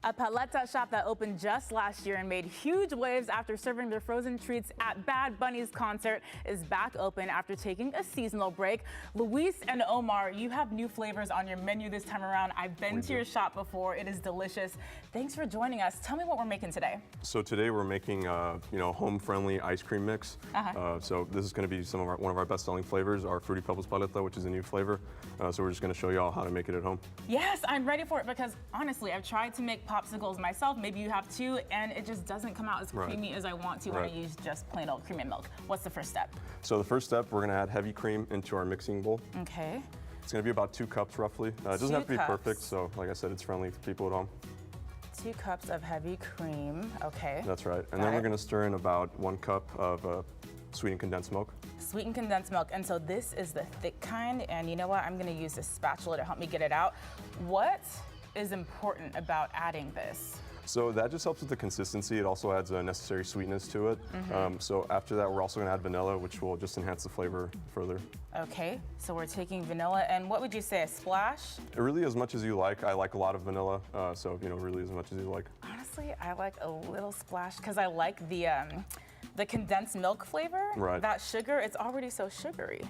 A Paleta shop that opened just last year and made huge waves after serving their frozen treats at Bad Bunny's concert is back open after taking a seasonal break. Luis and Omar, you have new flavors on your menu this time around. I've been to your shop before. It is delicious. Thanks for joining us. Tell me what we're making today. So today we're making home-friendly ice cream mix. So this is going to be one of our best-selling flavors, our Fruity Pebbles Paleta, which is a new flavor. So we're just going to show you all how to make it at home. Yes, I'm ready for it because honestly, I've tried to make popsicles myself. Maybe you have too, and it just doesn't come out as creamy as I want to when I use just plain old cream and milk. What's the first step? So the first step, we're going to add heavy cream into our mixing bowl. Okay. It's going to be about 2 cups roughly. It doesn't have to be perfect, so like I said, it's friendly for people at home. 2 cups of heavy cream, okay. That's right. And then we're going to stir in about 1 cup of sweetened condensed milk. Sweetened condensed milk, and so this is the thick kind, and you know what? I'm going to use this spatula to help me get it out. What is important about adding this? So that just helps with the consistency. It also adds a necessary sweetness to it. So after that, we're also going to add vanilla, which will just enhance the flavor further. Okay, so we're taking vanilla, and what would you say, a splash? Really as much as you like. I like a lot of vanilla, so really as much as you like. Honestly, I like a little splash because I like the condensed milk flavor. Right. That sugar, it's already so sugary.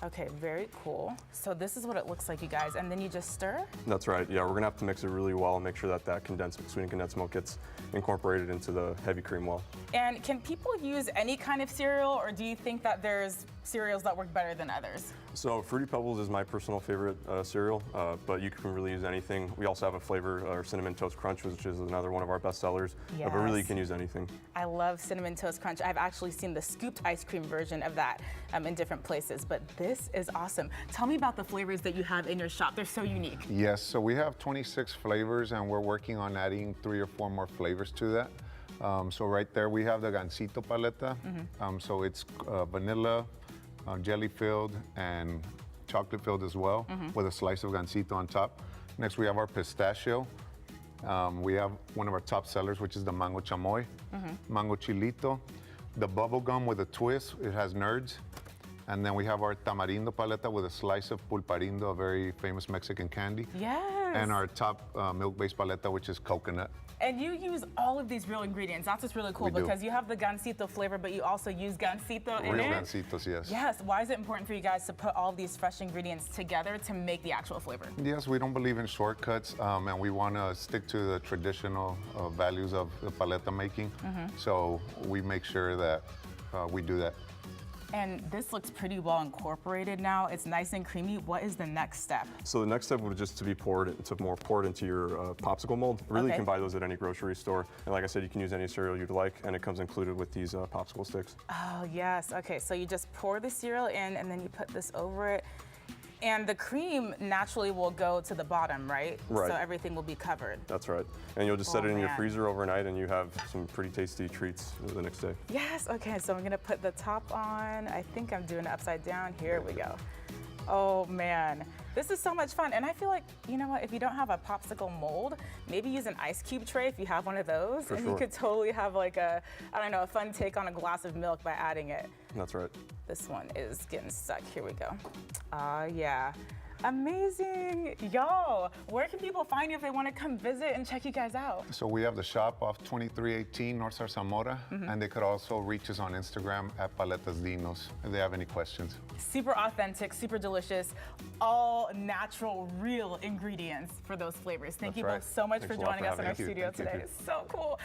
Okay, very cool. So this is what it looks like, you guys, and then you just stir? That's right, yeah, we're gonna have to mix it really well and make sure that sweetened condensed milk gets incorporated into the heavy cream well. And can people use any kind of cereal, or do you think that there's cereals that work better than others? So Fruity Pebbles is my personal favorite cereal, but you can really use anything. We also have a flavor, our Cinnamon Toast Crunch, which is another one of our best sellers, but really you can use anything. I love Cinnamon Toast Crunch. I've actually seen the scooped ice cream version of that in different places, but this is awesome. Tell me about the flavors that you have in your shop. They're so unique. Yes, so we have 26 flavors, and we're working on adding 3 or 4 more flavors to that. So right there we have the Gansito Paleta. So it's vanilla, jelly-filled, and chocolate-filled as well, with a slice of Gansito on top. Next we have our pistachio. We have one of our top sellers, which is the Mango Chamoy, Mango Chilito. The bubble gum with a twist, it has nerds. And then we have our Tamarindo Paleta with a slice of Pulparindo, a very famous Mexican candy. Yes. And our top milk-based paleta, which is coconut. And you use all of these real ingredients. That's what's really cool because you have the Gansito flavor, but you also use Gansito in it. Real Gansitos, yes. Yes. Why is it important for you guys to put all these fresh ingredients together to make the actual flavor? Yes, we don't believe in shortcuts, and we want to stick to the traditional values of the paleta making. So we make sure that we do that. And this looks pretty well incorporated now. It's nice and creamy. What is the next step? So the next step would just to be poured into your popsicle mold. Really, you can buy those at any grocery store. And like I said, you can use any cereal you'd like, and it comes included with these popsicle sticks. Oh, yes. Okay, so you just pour the cereal in, and then you put this over it. And the cream naturally will go to the bottom, right? Right. So everything will be covered. That's right. And you'll just set it in your freezer overnight, and you have some pretty tasty treats the next day. Yes, okay, so I'm gonna put the top on. I think I'm doing it upside down. Here we go. Oh man, this is so much fun. And I feel like, you know what, if you don't have a popsicle mold, maybe use an ice cube tray if you have one of those. For and sure. You could totally have like a, I don't know, a fun take on a glass of milk by adding it. That's right. This one is getting stuck. Here we go. Yeah. Amazing. Y'all, where can people find you if they want to come visit and check you guys out? So we have the shop off 2318 North Star Zamora, and they could also reach us on Instagram at Paletas Dinos if they have any questions. Super authentic, super delicious, all natural, real ingredients for those flavors. Thank you both so much for joining us in our studio today. It's so cool.